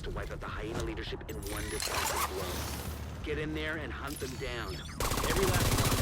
to wipe out the hyena leadership in one decisive blow. Get in there and hunt them down. Every last one.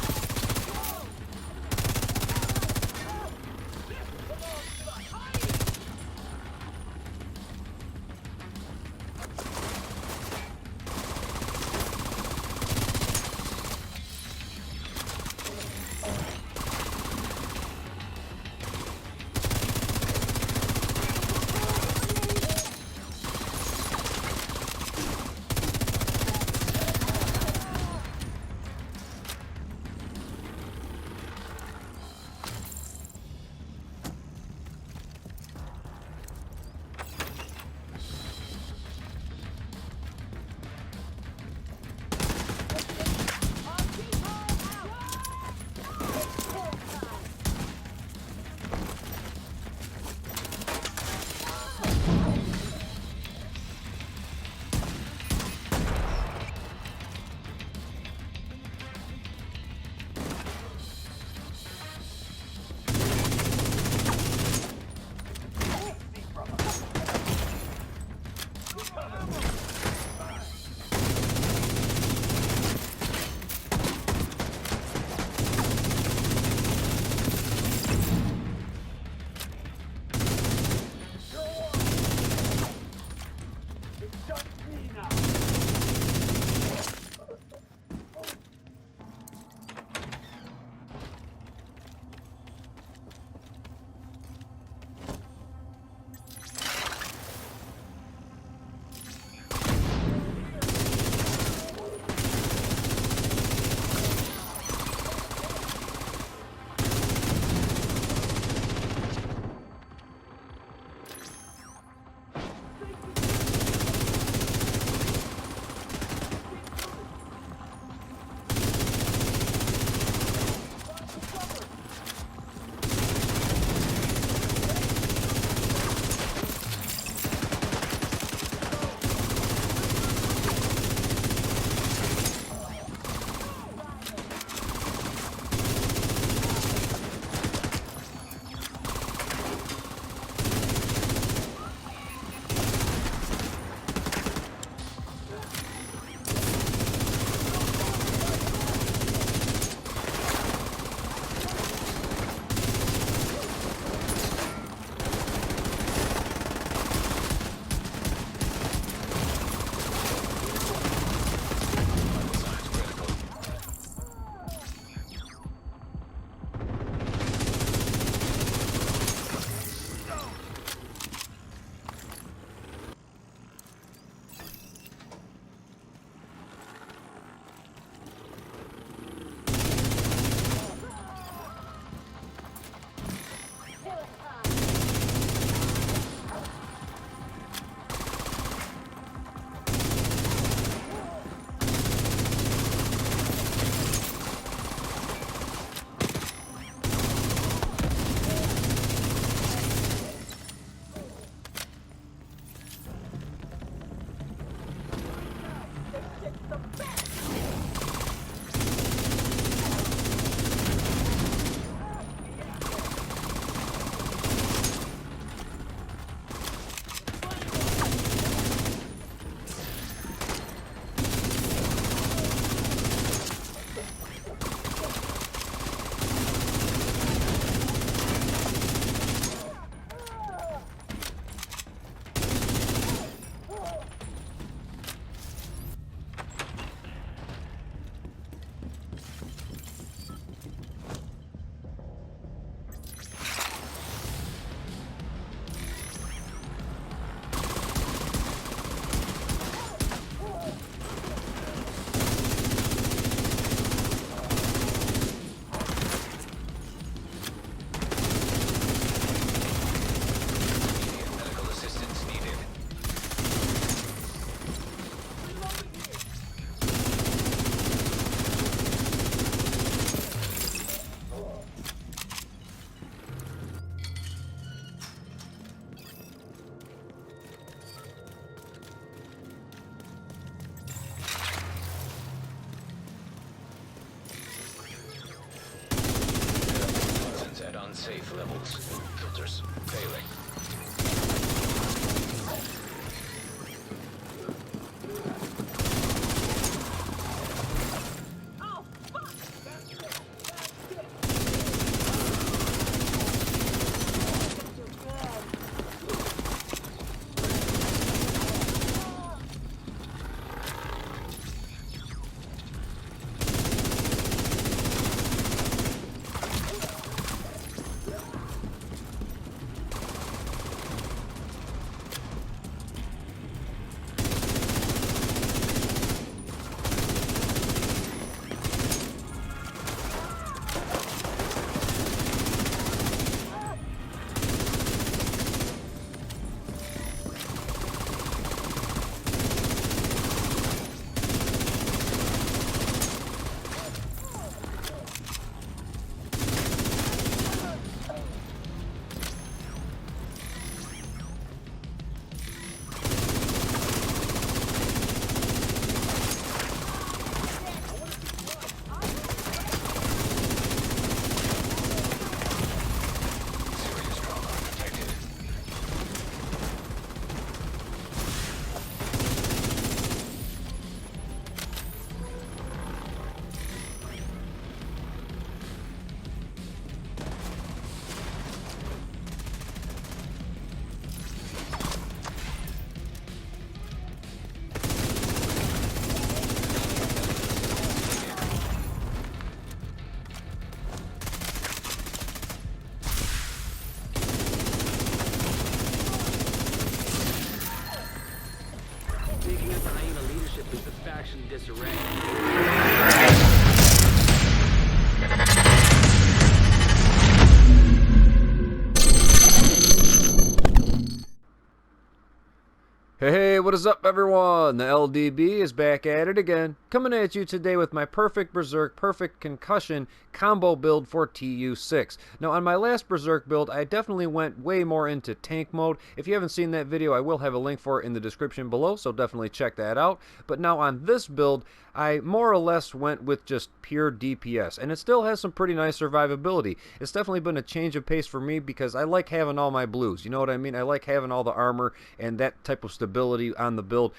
What is up, everyone? The LDB is back at it again, coming at you today with my perfect Berserk, perfect concussion combo build for TU6. Now, on my last Berserk build, I definitely went way more into tank mode. If you haven't seen that video, I will have a link for it in the description below, so definitely check that out. But now on this build, I more or less went with just pure DPS, and it still has some pretty nice survivability. It's definitely been a change of pace for me because I like having all my blues, you know what I mean? I like having all the armor and that type of stability on the build.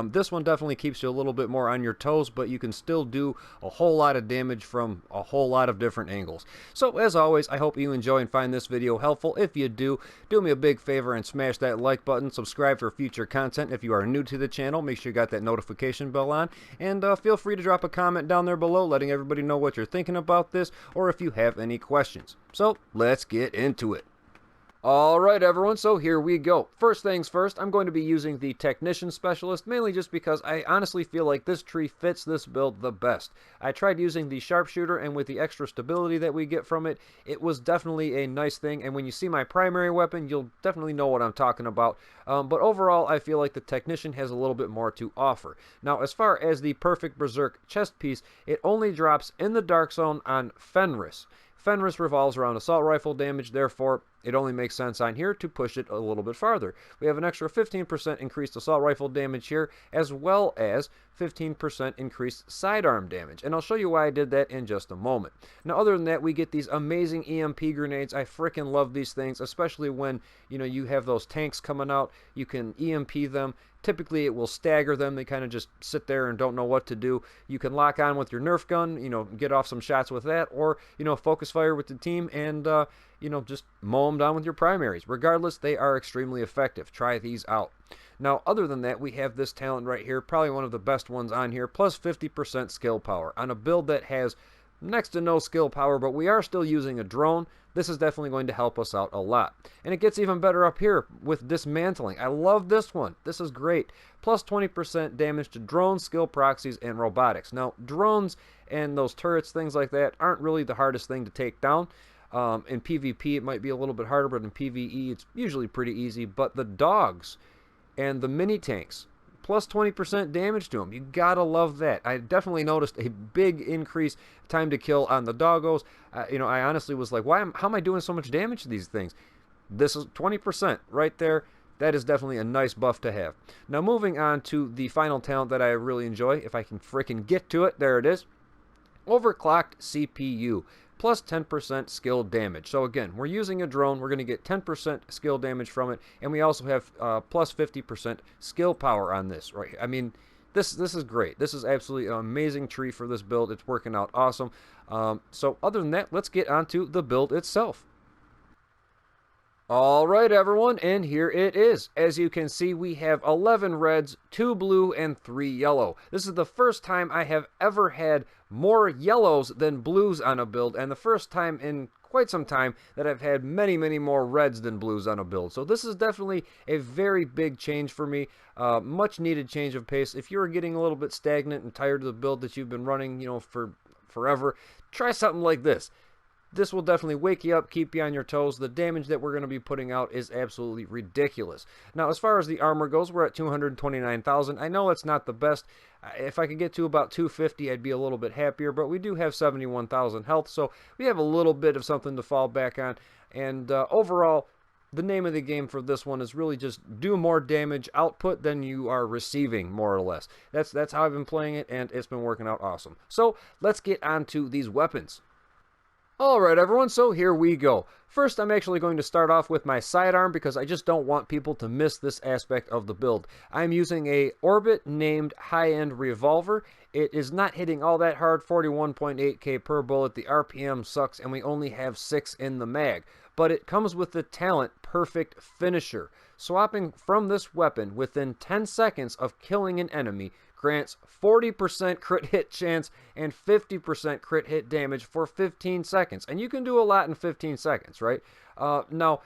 This one definitely keeps you a little bit more on your toes, but you can still do a whole lot of damage from a whole lot of different angles. So as always, I hope you enjoy and find this video helpful. If you do me a big favor and smash that like button, subscribe for future content. If you are new to the channel, make sure you got that notification bell on, and feel free to drop a comment down there below letting everybody know what you're thinking about this, or if you have any questions. So let's get into it. Alright everyone, so here we go. First things first, I'm going to be using the Technician Specialist, mainly just because I honestly feel like this tree fits this build the best. I tried using the Sharpshooter, and with the extra stability that we get from it, it was definitely a nice thing, and when you see my primary weapon, you'll definitely know what I'm talking about. But overall, I feel like the Technician has a little bit more to offer. Now, as far as the perfect Berserk chest piece, it only drops in the Dark Zone on Fenris. Fenris revolves around assault rifle damage, therefore it only makes sense on here to push it a little bit farther. We have an extra 15% increased assault rifle damage here, as well as 15% increased sidearm damage, and I'll show you why I did that in just a moment. Now, other than that, we get these amazing EMP grenades. I freaking love these things, especially when you have those tanks coming out. You can EMP them. Typically, it will stagger them. They kind of just sit there and don't know what to do. You can lock on with your Nerf gun, get off some shots with that, or, focus fire with the team and, just mow them down with your primaries. Regardless, they are extremely effective. Try these out. Now, other than that, we have this talent right here, probably one of the best ones on here, plus 50% skill power. On a build that has next to no skill power, but we are still using a drone, this is definitely going to help us out a lot. And it gets even better up here with dismantling. I love this one. This is great. Plus 20% damage to drones, skill proxies, and robotics. Now, drones and those turrets, things like that, aren't really the hardest thing to take down. In PvP, it might be a little bit harder, but in PvE, it's usually pretty easy. But the dogs and the mini tanks, plus 20% damage to them. You gotta love that. I definitely noticed a big increase time to kill on the doggos. I honestly was like, how am I doing so much damage to these things? This is 20% right there. That is definitely a nice buff to have. Now, moving on to the final talent that I really enjoy, if I can freaking get to it, there it is. Overclocked CPU. Plus 10% skill damage. So again, we're using a drone. We're going to get 10% skill damage from it, and we also have plus 50% skill power on this. Right? I mean, this is great. This is absolutely an amazing tree for this build. It's working out awesome. So other than that, let's get onto the build itself. Alright everyone, and here it is. As you can see, we have 11 reds, 2 blue, and 3 yellow. This is the first time I have ever had more yellows than blues on a build, and the first time in quite some time that I've had many more reds than blues on a build. So this is definitely a very big change for me. Much needed change of pace. If you're getting a little bit stagnant and tired of the build that you've been running, for forever, try something like this. This will definitely wake you up, keep you on your toes. The damage that we're going to be putting out is absolutely ridiculous. Now, as far as the armor goes, we're at 229,000. I know it's not the best. If I could get to about 250, I'd be a little bit happier, but we do have 71,000 health, so we have a little bit of something to fall back on. And overall, the name of the game for this one is really just do more damage output than you are receiving, more or less. That's how I've been playing it, and it's been working out awesome. So let's get on to these weapons. Alright everyone, so here we go. First, I'm actually going to start off with my sidearm because I just don't want people to miss this aspect of the build. I'm using a Orbit named high-end revolver. It is not hitting all that hard, 41.8k per bullet. The RPM sucks and we only have 6 in the mag. But it comes with the talent Perfect Finisher. Swapping from this weapon within 10 seconds of killing an enemy grants 40% crit hit chance and 50% crit hit damage for 15 seconds. And you can do a lot in 15 seconds, right? Now,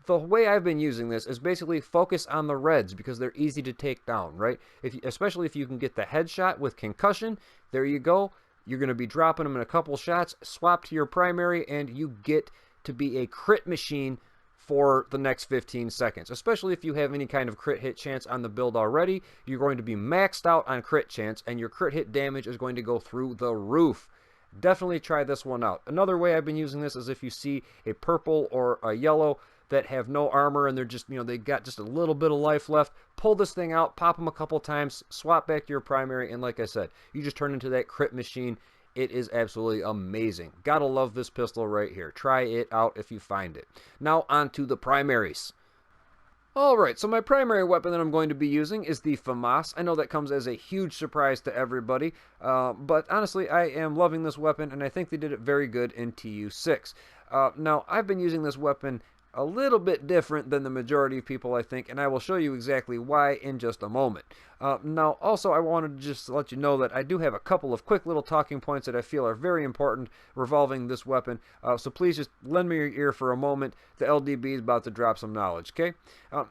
the way I've been using this is basically focus on the reds because they're easy to take down, right? Especially if you can get the headshot with concussion, there you go. You're going to be dropping them in a couple shots, swap to your primary, and you get to be a crit machine for the next 15 seconds, especially if you have any kind of crit hit chance on the build already. You're going to be maxed out on crit chance, and your crit hit damage is going to go through the roof. Definitely try this one out. Another way I've been using this is if you see a purple or a yellow that have no armor and they're just, they got just a little bit of life left, pull this thing out, pop them a couple times, swap back to your primary, and like I said, you just turn into that crit machine. It is absolutely amazing. Gotta love this pistol right here. Try it out if you find it. Now on to the primaries. Alright, so my primary weapon that I'm going to be using is the FAMAS. I know that comes as a huge surprise to everybody, but honestly, I am loving this weapon, and I think they did it very good in TU6. Now, I've been using this weapon a little bit different than the majority of people, I think, and I will show you exactly why in just a moment. Now, also, I wanted to just let you know that I do have a couple of quick little talking points that I feel are very important revolving this weapon, so please just lend me your ear for a moment. The LDB is about to drop some knowledge, okay?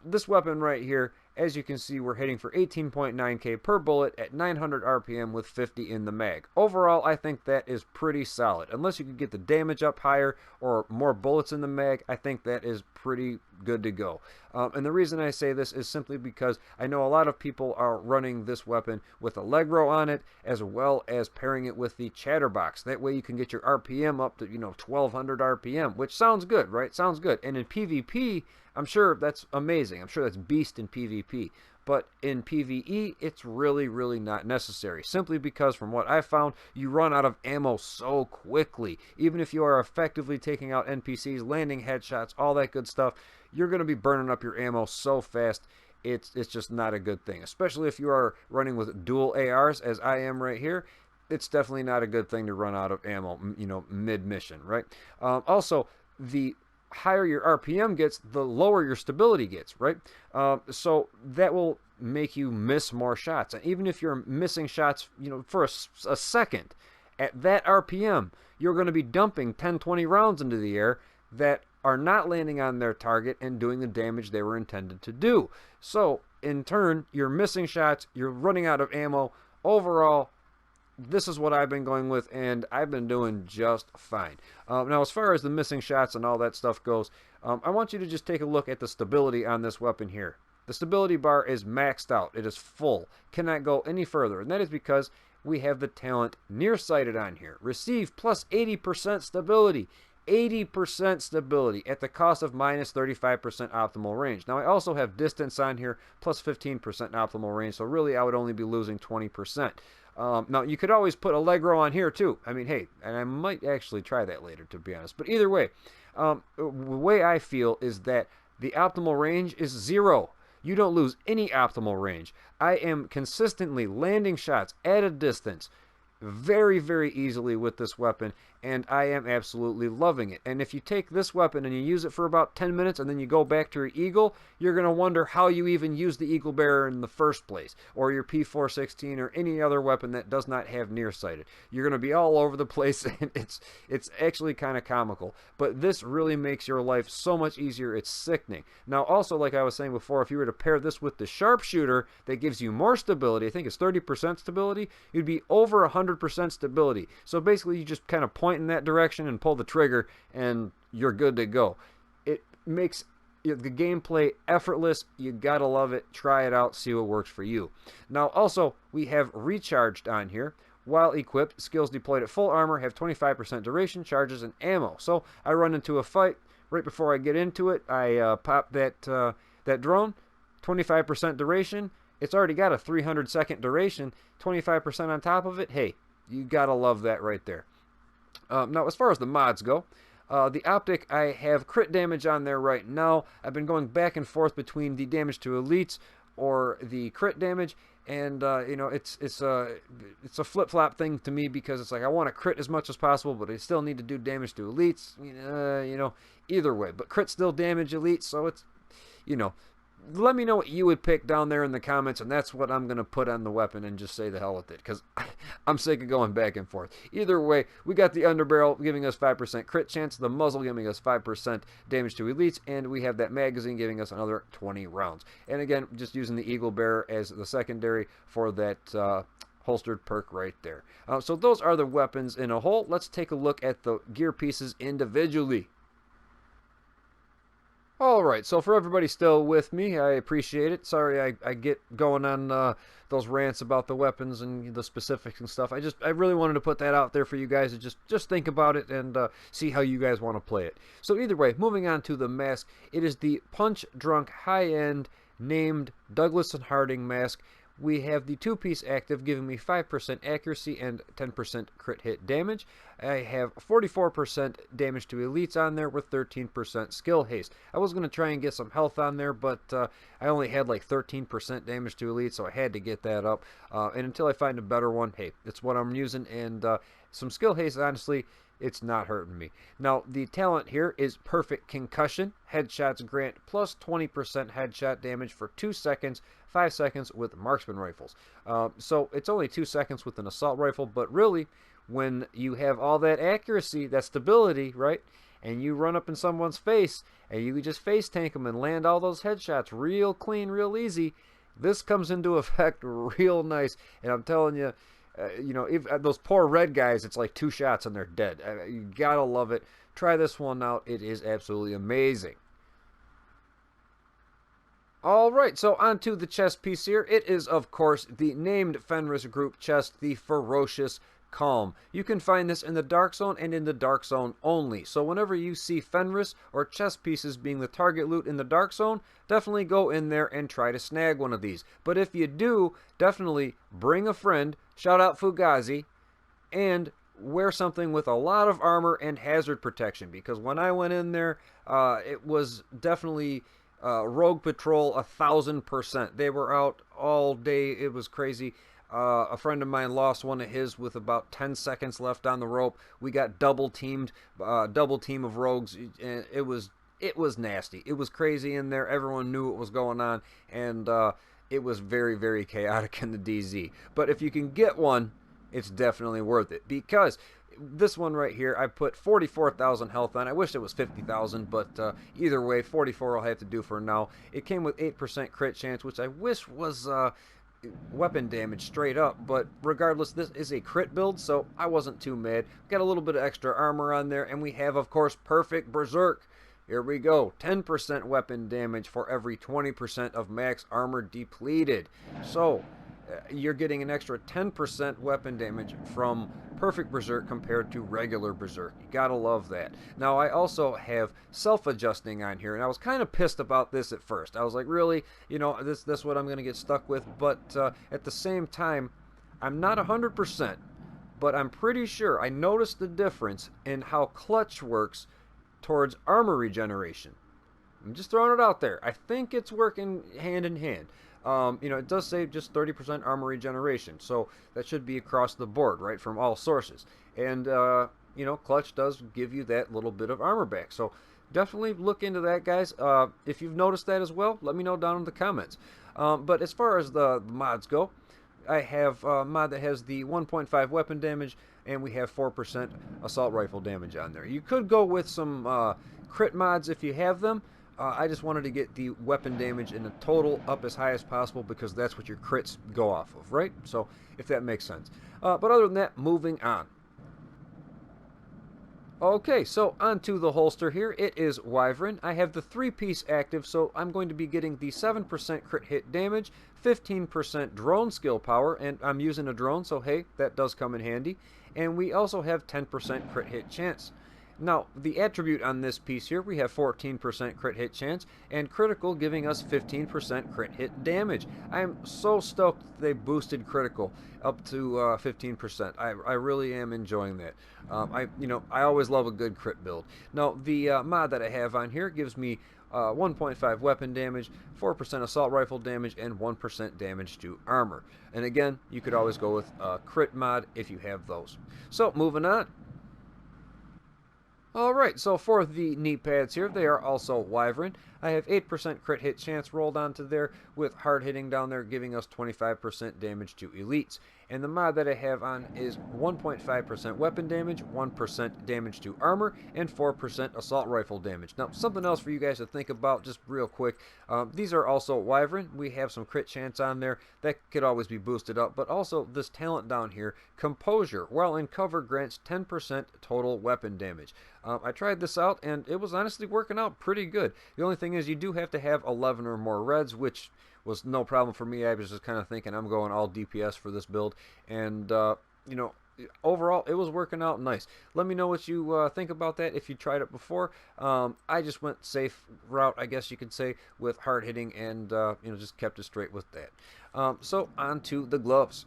This weapon right here, as you can see, we're hitting for 18.9k per bullet at 900 RPM with 50 in the mag. Overall, I think that is pretty solid. Unless you could get the damage up higher or more bullets in the mag, I think that is pretty good to go. And the reason I say this is simply because I know a lot of people are running this weapon with Allegro on it, as well as pairing it with the Chatterbox. That way you can get your RPM up to, 1200 RPM, which sounds good, right? Sounds good. And in PvP, I'm sure that's amazing. I'm sure that's beast in PvP. But in PvE, it's really, really not necessary. Simply because, from what I've found, you run out of ammo so quickly. Even if you are effectively taking out NPCs, landing headshots, all that good stuff, you're going to be burning up your ammo so fast. It's just not a good thing. Especially if you are running with dual ARs, as I am right here. It's definitely not a good thing to run out of ammo, mid-mission, right? Also, the higher your RPM gets, the lower your stability gets, right? So that will make you miss more shots. And even if you're missing shots, for a second, at that RPM, you're going to be dumping 10, 20 rounds into the air that are not landing on their target and doing the damage they were intended to do. So, in turn, you're missing shots, you're running out of ammo. Overall, this is what I've been going with, and I've been doing just fine. Now, as far as the missing shots and all that stuff goes, I want you to just take a look at the stability on this weapon here. The stability bar is maxed out. It is full. Cannot go any further, and that is because we have the talent nearsighted on here. Receive plus 80% stability. 80% stability at the cost of minus 35% optimal range. Now, I also have distance on here, plus 15% optimal range, so really I would only be losing 20%. Now, you could always put Allegro on here, too. I mean, hey, and I might actually try that later, to be honest. But either way, the way I feel is that the optimal range is 0. You don't lose any optimal range. I am consistently landing shots at a distance very, very easily with this weapon, and I am absolutely loving it. And if you take this weapon and you use it for about 10 minutes and then you go back to your Eagle, you're going to wonder how you even use the Eagle Bearer in the first place, or your P416 or any other weapon that does not have nearsighted. You're going to be all over the place, and it's actually kind of comical. But this really makes your life so much easier. It's sickening. Now, also, like I was saying before, if you were to pair this with the Sharpshooter that gives you more stability, I think it's 30% stability, you'd be over 100% stability. So basically, you just kind of point in that direction and pull the trigger, and you're good to go. It makes the gameplay effortless. You gotta love it. Try it out, see what works for you. Now, also, we have recharged on here. While equipped, skills deployed at full armor have 25% duration, charges, and ammo. So I run into a fight. Right before I get into it, I pop that drone. 25% duration. It's already got a 300-second duration. 25% on top of it. Hey, you gotta love that right there. Now, as far as the mods go, the optic, I have crit damage on there right now. I've been going back and forth between the damage to elites or the crit damage, and it's a flip-flop thing to me, because it's like I want to crit as much as possible, but I still need to do damage to elites. Either way, but crit still damage elites, so it's let me know what you would pick down there in the comments, and that's what I'm going to put on the weapon and just say the hell with it, because I'm sick of going back and forth. Either way, we got the underbarrel giving us 5% crit chance, the muzzle giving us 5% damage to elites, and we have that magazine giving us another 20 rounds. And again, just using the Eagle Bearer as the secondary for that holstered perk right there. So those are the weapons in a whole. Let's take a look at the gear pieces individually. Alright, so for everybody still with me, I appreciate it. Sorry I get going on those rants about the weapons and the specifics and stuff. I really wanted to put that out there for you guys to just think about it and see how you guys want to play it. So either way, moving on to the mask, it is the Punch Drunk high-end named Douglas and Harding mask. We have the two-piece active giving me 5% accuracy and 10% crit hit damage. I have 44% damage to elites on there with 13% skill haste. I was going to try and get some health on there, but I only had like 13% damage to elites, so I had to get that up. And until I find a better one, hey, it's what I'm using. And some skill haste, honestly, it's not hurting me. Now, the talent here is Perfect Concussion. Headshots grant plus 20% headshot damage for 2 seconds, 5 seconds with marksman rifles. So it's only 2 seconds with an assault rifle, but really, when you have all that accuracy, that stability, right, and you run up in someone's face, and you just face tank them and land all those headshots real clean, real easy, this comes into effect real nice. And I'm telling you, if those poor red guys, it's like 2 shots and they're dead. You gotta love it. Try this one out. It is absolutely amazing. Alright, so on to the chest piece here. It is, of course, the named Fenris group chest, the Ferocious Calm. You can find this in the Dark Zone and in the Dark Zone only. So whenever you see Fenris or chest pieces being the target loot in the Dark Zone, definitely go in there and try to snag one of these. But if you do, definitely bring a friend, shout out Fugazi, and wear something with a lot of armor and hazard protection. Because when I went in there, it was definitely Rogue Patrol 1000%. They were out all day. It was crazy. A friend of mine lost one of his with about 10 seconds left on the rope. We got double team of rogues, and it was nasty. It was crazy in there. Everyone knew what was going on, and it was very, very chaotic in the DZ. But if you can get one, it's definitely worth it, because this one right here, I put 44,000 health on. I wish it was 50,000, but either way, 44 I'll have to do for now. It came with 8% crit chance, which I wish was weapon damage straight up, but regardless, this is a crit build, so I wasn't too mad. Got a little bit of extra armor on there, and we have, of course, Perfect Berserk. Here we go, 10% weapon damage for every 20% of max armor depleted. So you're getting an extra 10% weapon damage from Perfect Berserk compared to regular Berserk. You gotta love that. Now, I also have self-adjusting on here, and I was kind of pissed about this at first. I was like, really? This is what I'm gonna get stuck with? But at the same time, I'm not 100%, but I'm pretty sure I noticed the difference in how clutch works towards armor regeneration. I'm just throwing it out there. I think it's working hand in hand. It does say just 30% armor regeneration, so that should be across the board, right, from all sources. And, Clutch does give you that little bit of armor back. So definitely look into that, guys. If you've noticed that as well, let me know down in the comments. But as far as the mods go, I have a mod that has the 1.5 weapon damage, and we have 4% assault rifle damage on there. You could go with some crit mods if you have them. I just wanted to get the weapon damage in the total up as high as possible, because that's what your crits go off of, right? So, if that makes sense. But other than that, moving on. Okay, so onto the holster here. It is Wyvern. I have the 3-piece active, so I'm going to be getting the 7% crit hit damage, 15% drone skill power, and I'm using a drone, so hey, that does come in handy. And we also have 10% crit hit chance. Now, the attribute on this piece here, we have 14% crit hit chance, and critical giving us 15% crit hit damage. I am so stoked they boosted critical up to 15%. I really am enjoying that. I always love a good crit build. Now, the mod that I have on here gives me 1.5 weapon damage, 4% assault rifle damage, and 1% damage to armor. And again, you could always go with crit mod if you have those. So, moving on. Alright, so for the knee pads here, they are also Wyvern. I have 8% crit hit chance rolled onto there, with hard hitting down there giving us 25% damage to elites. And the mod that I have on is 1.5% weapon damage, 1% damage to armor, and 4% assault rifle damage. Now, something else for you guys to think about just real quick. These are also Wyvern. We have some crit chance on there. That could always be boosted up. But also this talent down here, Composure, while in cover, grants 10% total weapon damage. I tried this out, and it was honestly working out pretty good. The only thing is you do have to have 11 or more reds, which was no problem for me. I was just kind of thinking I'm going all DPS for this build, and you know, overall it was working out nice. Let me know what you think about that if you tried it before. I just went safe route, I guess you could say, with hard hitting, and you know, just kept it straight with that. So on to the gloves.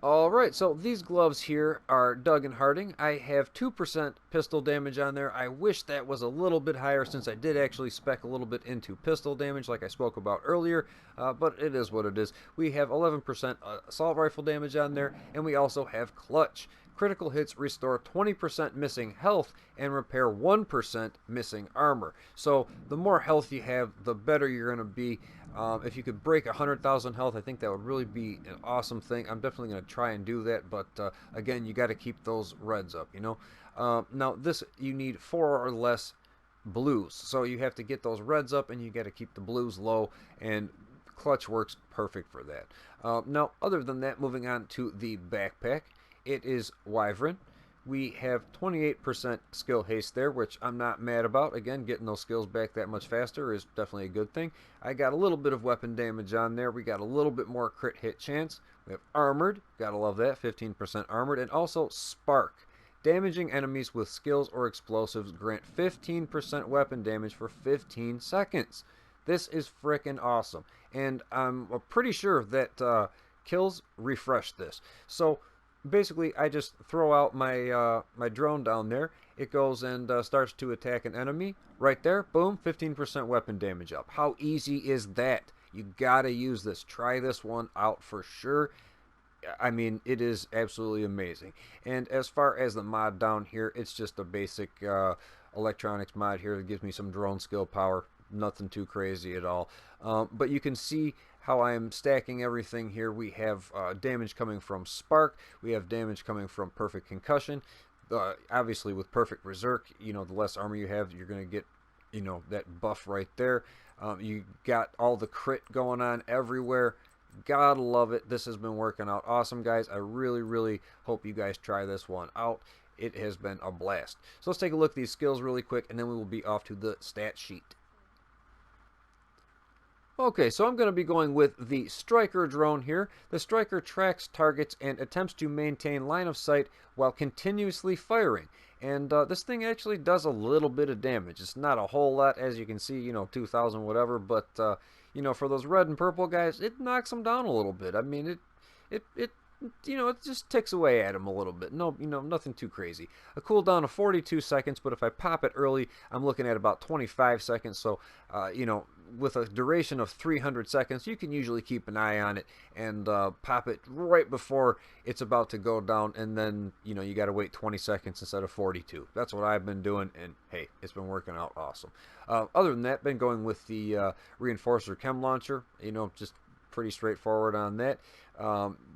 Alright, so these gloves here are Doug and Harding. I have 2% pistol damage on there. I wish that was a little bit higher since I did actually spec a little bit into pistol damage like I spoke about earlier, but it is what it is. We have 11% assault rifle damage on there, and we also have clutch. Critical hits restore 20% missing health and repair 1% missing armor. So the more health you have, the better you're going to be. If you could break 100,000 health, I think that would really be an awesome thing. I'm definitely going to try and do that, but again, you got to keep those reds up, you know. Now this, you need 4 or less blues, so you have to get those reds up, and you got to keep the blues low, and clutch works perfect for that. Now, other than that, moving on to the backpack. It is Wyvern. We have 28% skill haste there, which I'm not mad about. Again, getting those skills back that much faster is definitely a good thing. I got a little bit of weapon damage on there. We got a little bit more crit hit chance. We have armored. Gotta love that. 15% armored. And also spark. Damaging enemies with skills or explosives grant 15% weapon damage for 15 seconds. This is frickin' awesome. And I'm pretty sure that kills refresh this. So basically, I just throw out my my drone down there. It goes and starts to attack an enemy. Right there, boom, 15% weapon damage up. How easy is that? You gotta use this. Try this one out for sure. I mean, it is absolutely amazing. And as far as the mod down here, it's just a basic electronics mod here that gives me some drone skill power. Nothing too crazy at all. But you can see how I'm stacking everything here. We have damage coming from Spark. We have damage coming from Perfect Concussion. Obviously, with Perfect Berserk, you know, the less armor you have, you're going to get, you know, that buff right there. You got all the crit going on everywhere. Gotta love it. This has been working out awesome, guys. I really, really hope you guys try this one out. It has been a blast. So let's take a look at these skills really quick, and then we will be off to the stat sheet. Okay, so I'm going to be going with the Striker drone here. The Striker tracks targets and attempts to maintain line of sight while continuously firing. And this thing actually does a little bit of damage. It's not a whole lot, as you can see, you know, 2,000 whatever, but, you know, for those red and purple guys, it knocks them down a little bit. I mean, it you know, it just ticks away at him a little bit. No, you know, nothing too crazy. A cooldown of 42 seconds, but if I pop it early, I'm looking at about 25 seconds. So, you know, with a duration of 300 seconds, you can usually keep an eye on it and pop it right before it's about to go down, and then, you know, you got to wait 20 seconds instead of 42. That's what I've been doing, and hey, it's been working out awesome. Other than that, been going with the Reinforcer Chem Launcher. You know, just pretty straightforward on that.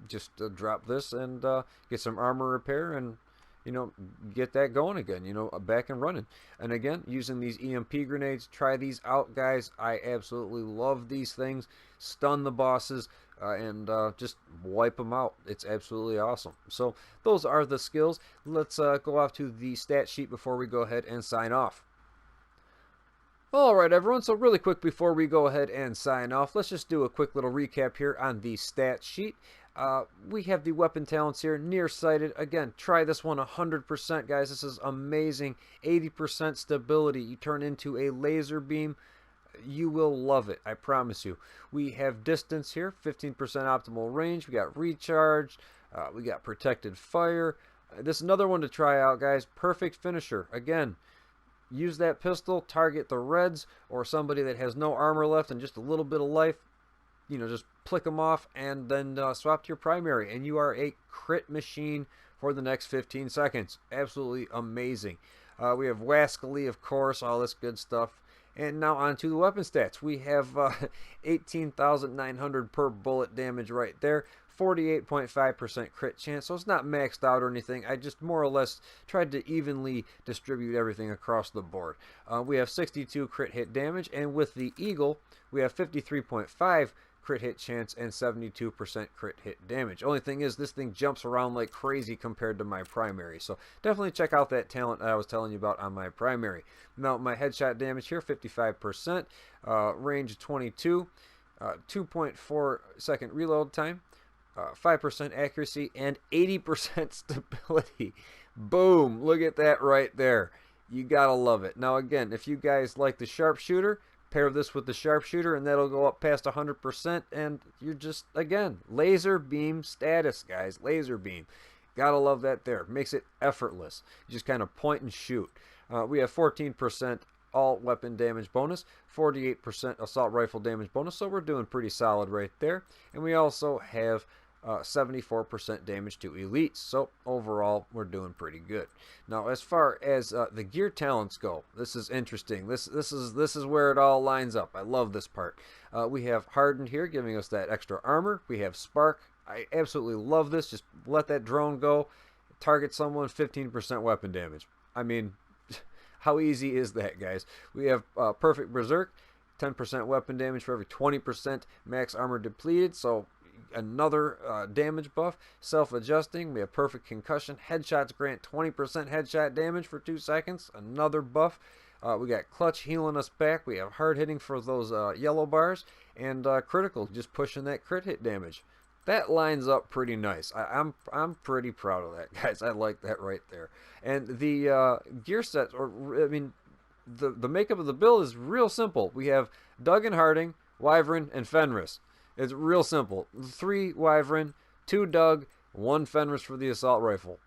Just drop this and get some armor repair, and, you know, get that going again, you know, back and running. And again, using these EMP grenades, try these out, guys. I absolutely love these things. Stun the bosses and just wipe them out. It's absolutely awesome. So those are the skills. Let's go off to the stat sheet before we go ahead and sign off. Alright everyone, so really quick before we go ahead and sign off, let's just do a quick little recap here on the stat sheet. We have the weapon talents here, nearsighted. Again, try this one 100%, guys. This is amazing. 80% stability. You turn into a laser beam. You will love it, I promise you. We have distance here, 15% optimal range. We got recharge. We got protected fire. This is another one to try out, guys. Perfect finisher. Again, use that pistol, target the reds or somebody that has no armor left and just a little bit of life. You know, just plick them off and then swap to your primary, and you are a crit machine for the next 15 seconds. Absolutely amazing. We have Wascally, of course, all this good stuff. And now on to the weapon stats. We have 18,900 per bullet damage right there. 48.5% crit chance, so it's not maxed out or anything. I just more or less tried to evenly distribute everything across the board. We have 62 crit hit damage, and with the Eagle, we have 53.5 crit hit chance and 72% crit hit damage. Only thing is, this thing jumps around like crazy compared to my primary, so definitely check out that talent I was telling you about on my primary. Now, my headshot damage here, 55%, range 22, 2.4 second reload time, 5% accuracy, and 80% stability. Boom! Look at that right there. You gotta love it. Now again, if you guys like the sharpshooter, pair this with the sharpshooter and that'll go up past 100%, and you're just, again, laser beam status, guys. Laser beam. Gotta love that there. Makes it effortless. You just kind of point and shoot. We have 14% all weapon damage bonus, 48% assault rifle damage bonus, so we're doing pretty solid right there. And we also have 74% damage to elites, so overall we're doing pretty good. Now, as far as the gear talents go, this is interesting. This is where it all lines up. I love this part. We have hardened here, giving us that extra armor. We have spark. I absolutely love this. Just let that drone go, target someone, 15% weapon damage. I mean, how easy is that, guys? We have perfect berserk, 10% weapon damage for every 20% max armor depleted, so another damage buff. Self-adjusting, we have perfect concussion. Headshots grant 20% headshot damage for 2 seconds, another buff. We got clutch healing us back. We have hard hitting for those yellow bars, and critical, just pushing that crit hit damage. That lines up pretty nice. I'm pretty proud of that, guys. I like that right there. And the gear sets, or I mean, the makeup of the build is real simple. We have Duggan Harding, Wyvern, and Fenris. It's real simple. 3 Wyvern, 2 Dug, 1 Fenris for the assault rifle.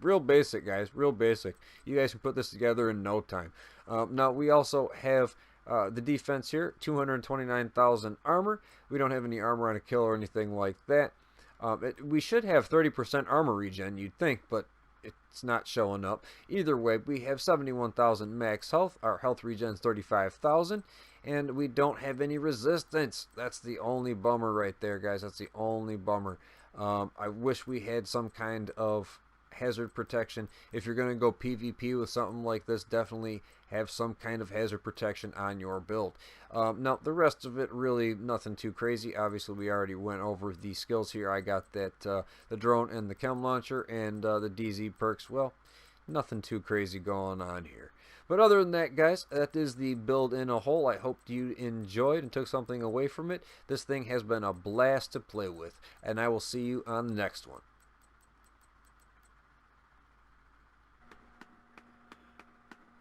Real basic, guys. Real basic. You guys can put this together in no time. Now, we also have the defense here, 229,000 armor. We don't have any armor on a kill or anything like that. We should have 30% armor regen, you'd think, but it's not showing up. Either way, we have 71,000 max health. Our health regen is 35,000. And we don't have any resistance. That's the only bummer right there, guys. That's the only bummer. I wish we had some kind of hazard protection. If you're going to go PvP with something like this, definitely have some kind of hazard protection on your build. Now, the rest of it, really nothing too crazy. Obviously, we already went over the skills here. I got that the drone and the chem launcher, and the DZ perks. Well, nothing too crazy going on here. But other than that, guys, that is the build in a whole. I hope you enjoyed and took something away from it. This thing has been a blast to play with, and I will see you on the next one.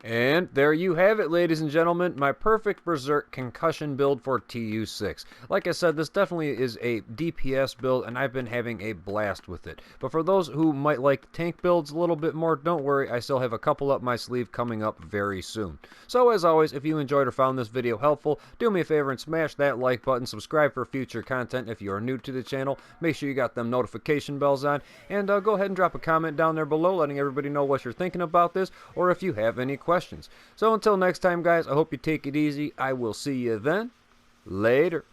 And there you have it, ladies and gentlemen, my perfect Berserk concussion build for TU6. Like I said, this definitely is a DPS build, and I've been having a blast with it. But for those who might like tank builds a little bit more, don't worry, I still have a couple up my sleeve coming up very soon. So as always, if you enjoyed or found this video helpful, do me a favor and smash that like button, subscribe for future content if you are new to the channel, make sure you got them notification bells on, and go ahead and drop a comment down there below letting everybody know what you're thinking about this, or if you have any questions. So until next time, guys, I hope you take it easy. I will see you then. Later.